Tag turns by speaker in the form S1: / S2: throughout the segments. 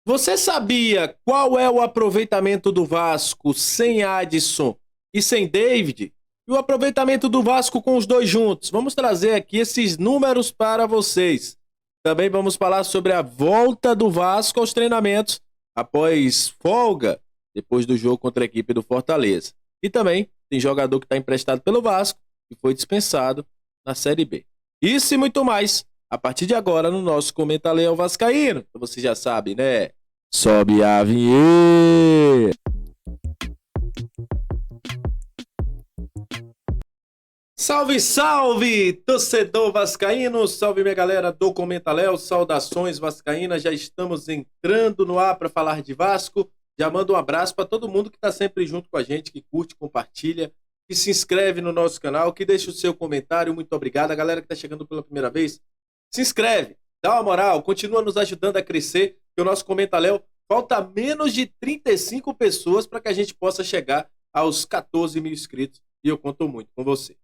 S1: Você sabia qual é o aproveitamento do Vasco sem Adson e sem David? E o aproveitamento do Vasco com os dois juntos? Vamos trazer aqui esses números para vocês. Também vamos falar sobre a volta do Vasco aos treinamentos após folga, depois do jogo contra a equipe do Fortaleza. E também tem jogador que está emprestado pelo Vasco e foi dispensado na Série B. Isso e muito mais a partir de agora no nosso Comenta Leão Vascaíno. Então você já sabe, né? Sobe a vinheta! Salve, salve, torcedor vascaíno, salve minha galera do Comenta Léo, saudações vascaínas, já estamos entrando no ar para falar de Vasco, já mando um abraço para todo mundo que está sempre junto com a gente, que curte, compartilha, que se inscreve no nosso canal, que deixa o seu comentário, muito obrigado, a galera que está chegando pela primeira vez, se inscreve, dá uma moral, continua nos ajudando a crescer, que o nosso Comenta Léo falta menos de 35 pessoas para que a gente possa chegar aos 14 mil inscritos, e eu conto muito com você.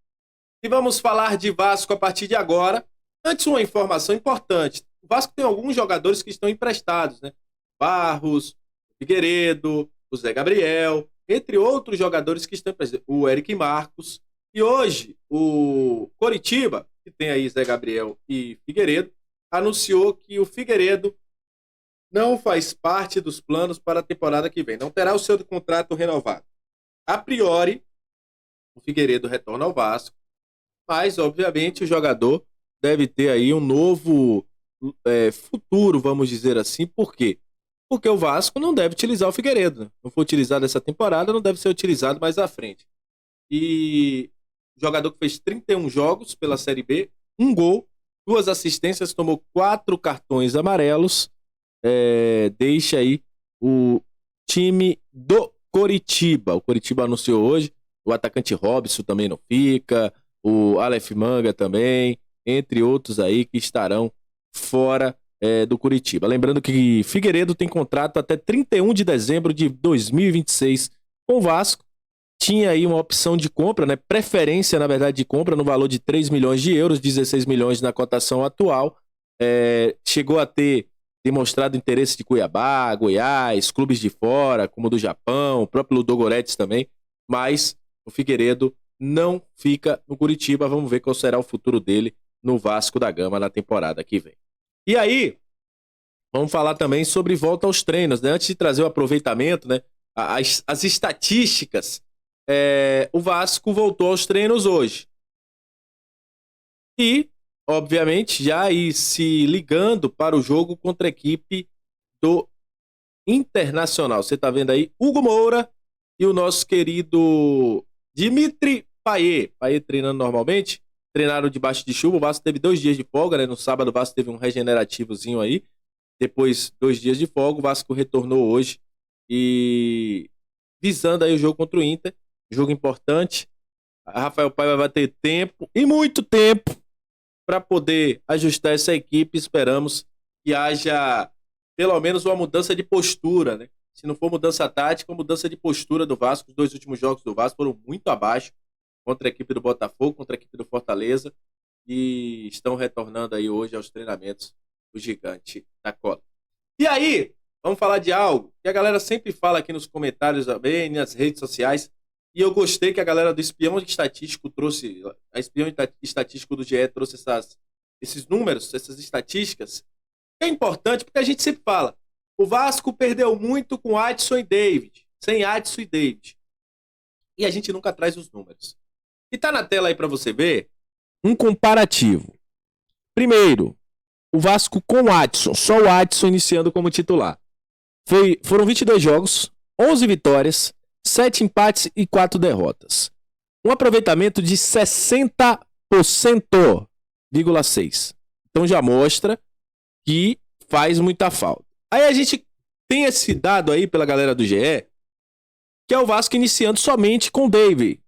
S1: E vamos falar de Vasco a partir de agora. Antes, uma informação importante. O Vasco tem alguns jogadores que estão emprestados, né? Barros, Figueiredo, o Zé Gabriel, entre outros jogadores que estão emprestados. O Eric Marcos. E hoje, o Coritiba, que tem aí Zé Gabriel e Figueiredo, anunciou que o Figueiredo não faz parte dos planos para a temporada que vem. Não terá o seu contrato renovado. A priori, o Figueiredo retorna ao Vasco. Mas, obviamente, o jogador deve ter aí um novo futuro, vamos dizer assim. Por quê? Porque o Vasco não deve utilizar o Figueiredo. Né? Não foi utilizado essa temporada, não deve ser utilizado mais à frente. E o jogador que fez 31 jogos pela Série B, um gol, 2 assistências, tomou 4 cartões amarelos. Deixa aí o time do Coritiba. O Coritiba anunciou hoje, o atacante Robson também não fica, o Aleph Manga também, entre outros aí que estarão fora do Coritiba. Lembrando que Figueiredo tem contrato até 31 de dezembro de 2026 com o Vasco. Tinha aí uma opção de compra, né? Preferência, na verdade, de compra no valor de 3 milhões de euros, 16 milhões na cotação atual. Chegou a ter demonstrado interesse de Cuiabá, Goiás, clubes de fora, como do Japão, o próprio Ludogorets também, mas o Figueiredo não fica no Coritiba. Vamos ver qual será o futuro dele no Vasco da Gama na temporada que vem. E aí, vamos falar também sobre volta aos treinos, né? Antes de trazer o aproveitamento, né? As estatísticas, o Vasco voltou aos treinos hoje. E, obviamente, já aí se ligando para o jogo contra a equipe do Internacional. Você tá vendo aí Hugo Moura e o nosso querido Dimitri Payet treinando normalmente, treinaram debaixo de chuva. O Vasco teve 2 dias de folga, né? No sábado o Vasco teve um regenerativozinho aí, depois 2 dias de folga, o Vasco retornou hoje e visando aí o jogo contra o Inter, jogo importante. A Rafael Paiva vai ter tempo, e muito tempo, para poder ajustar essa equipe. Esperamos que haja pelo menos uma mudança de postura, né? Se não for mudança tática, mudança de postura do Vasco. Os 2 últimos jogos do Vasco foram muito abaixo, contra a equipe do Botafogo, contra a equipe do Fortaleza, e estão retornando aí hoje aos treinamentos o gigante da cola. E aí, vamos falar de algo que a galera sempre fala aqui nos comentários também, nas redes sociais, e eu gostei que a galera do Espião Estatístico trouxe, a Espião Estatístico do GE trouxe esses números, essas estatísticas. É importante porque a gente sempre fala, o Vasco perdeu muito com Adson e David, sem Adson e David. E a gente nunca traz os números. E tá na tela aí para você ver um comparativo. Primeiro, o Vasco com o Adson, só o Adson iniciando como titular. Foram 22 jogos, 11 vitórias, 7 empates e 4 derrotas. Um aproveitamento de 60,6. Então já mostra que faz muita falta. Aí a gente tem esse dado aí pela galera do GE, que é o Vasco iniciando somente com o David.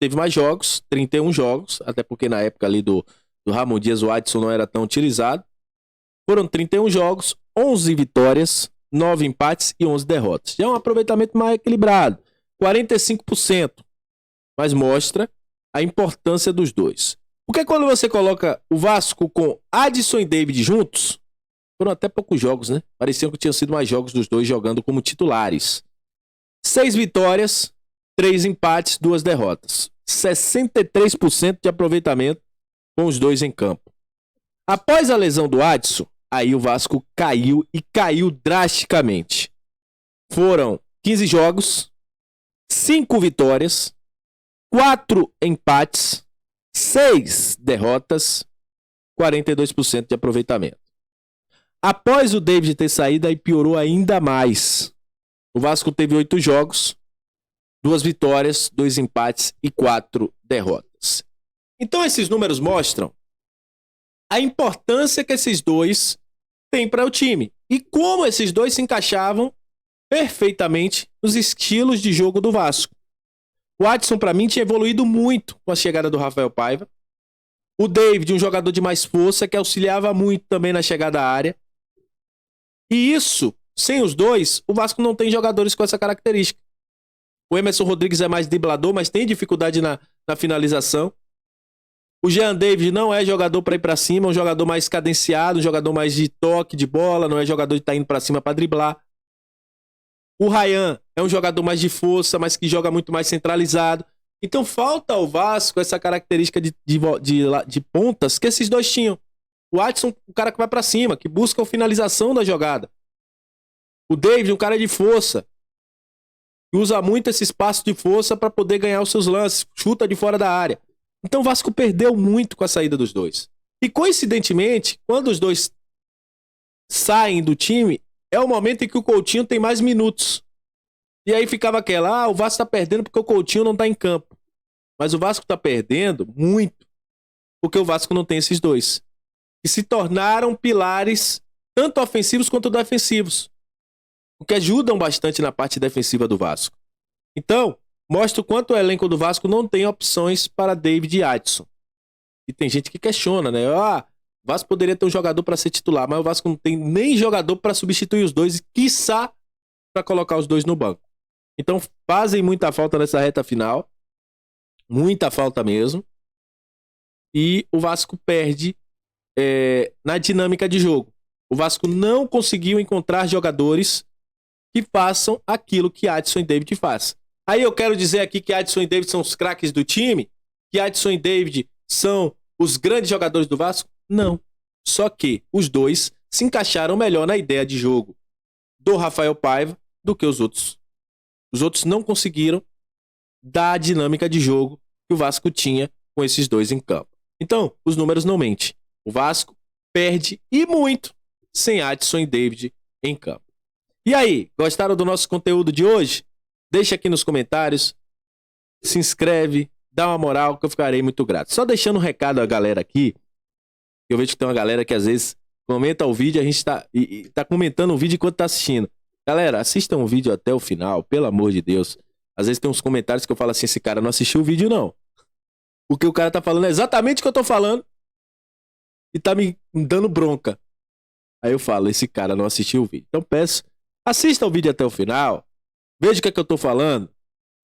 S1: Teve mais jogos, 31 jogos, até porque na época ali do Ramon Dias o Adson não era tão utilizado. Foram 31 jogos, 11 vitórias, 9 empates e 11 derrotas. Já é um aproveitamento mais equilibrado, 45%. Mas mostra a importância dos dois. Porque quando você coloca o Vasco com Adson e David juntos, Foram até poucos jogos, né? Pareciam que tinham sido mais jogos dos dois jogando como titulares. 6 vitórias, 3 empates, 2 derrotas. 63% de aproveitamento com os dois em campo. Após a lesão do Adson, aí o Vasco caiu e caiu drasticamente. Foram 15 jogos, 5 vitórias, 4 empates, 6 derrotas, 42% de aproveitamento. Após o David ter saído, aí piorou ainda mais. O Vasco teve 8 jogos, 2 vitórias, 2 empates e 4 derrotas. Então esses números mostram a importância que esses dois têm para o time e como esses dois se encaixavam perfeitamente nos estilos de jogo do Vasco. O Adson, para mim, tinha evoluído muito com a chegada do Rafael Paiva. O David, um jogador de mais força, que auxiliava muito também na chegada à área. E isso, sem os dois, o Vasco não tem jogadores com essa característica. O Emerson Rodrigues é mais driblador, mas tem dificuldade na finalização. O Jean David não é jogador para ir para cima, é um jogador mais cadenciado, um jogador mais de toque de bola, não é jogador de estar indo para cima para driblar. O Ryan é um jogador mais de força, mas que joga muito mais centralizado. Então falta ao Vasco essa característica de pontas que esses dois tinham. O Adson, o cara que vai para cima, que busca a finalização da jogada. O David, um cara de força, que usa muito esse espaço de força para poder ganhar os seus lances, chuta de fora da área. Então o Vasco perdeu muito com a saída dos dois. E coincidentemente, quando os dois saem do time, é o momento em que o Coutinho tem mais minutos. E aí ficava aquela, o Vasco tá perdendo porque o Coutinho não tá em campo. Mas o Vasco tá perdendo muito porque o Vasco não tem esses dois. Que se tornaram pilares tanto ofensivos quanto defensivos. O que ajudam bastante na parte defensiva do Vasco. Então, mostra o quanto o elenco do Vasco não tem opções para David e Adson. E tem gente que questiona, né? O Vasco poderia ter um jogador para ser titular, mas o Vasco não tem nem jogador para substituir os dois e, quiçá, para colocar os dois no banco. Então, fazem muita falta nessa reta final. Muita falta mesmo. E o Vasco perde na dinâmica de jogo. O Vasco não conseguiu encontrar jogadores que façam aquilo que Adson e David faz. Aí eu quero dizer aqui que Adson e David são os craques do time? Que Adson e David são os grandes jogadores do Vasco? Não. Só que os dois se encaixaram melhor na ideia de jogo do Rafael Paiva do que os outros. Os outros não conseguiram dar a dinâmica de jogo que o Vasco tinha com esses dois em campo. Então, os números não mentem. O Vasco perde e muito sem Adson e David em campo. E aí, gostaram do nosso conteúdo de hoje? Deixa aqui nos comentários, se inscreve, dá uma moral que eu ficarei muito grato. Só deixando um recado à galera aqui, eu vejo que tem uma galera que às vezes comenta o vídeo, a gente tá comentando o vídeo enquanto tá assistindo. Galera, assistam o vídeo até o final, pelo amor de Deus. Às vezes tem uns comentários que eu falo assim, esse cara não assistiu o vídeo não. O que o cara tá falando é exatamente o que eu tô falando e tá me dando bronca. Aí eu falo, esse cara não assistiu o vídeo. Então peço, assista o vídeo até o final. Veja o que é que eu tô falando.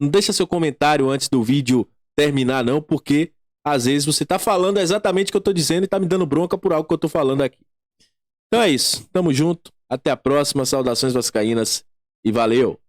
S1: Não deixa seu comentário antes do vídeo terminar, não, porque às vezes você tá falando exatamente o que eu tô dizendo e tá me dando bronca por algo que eu tô falando aqui. Então é isso. Tamo junto. Até a próxima. Saudações vascaínas e valeu!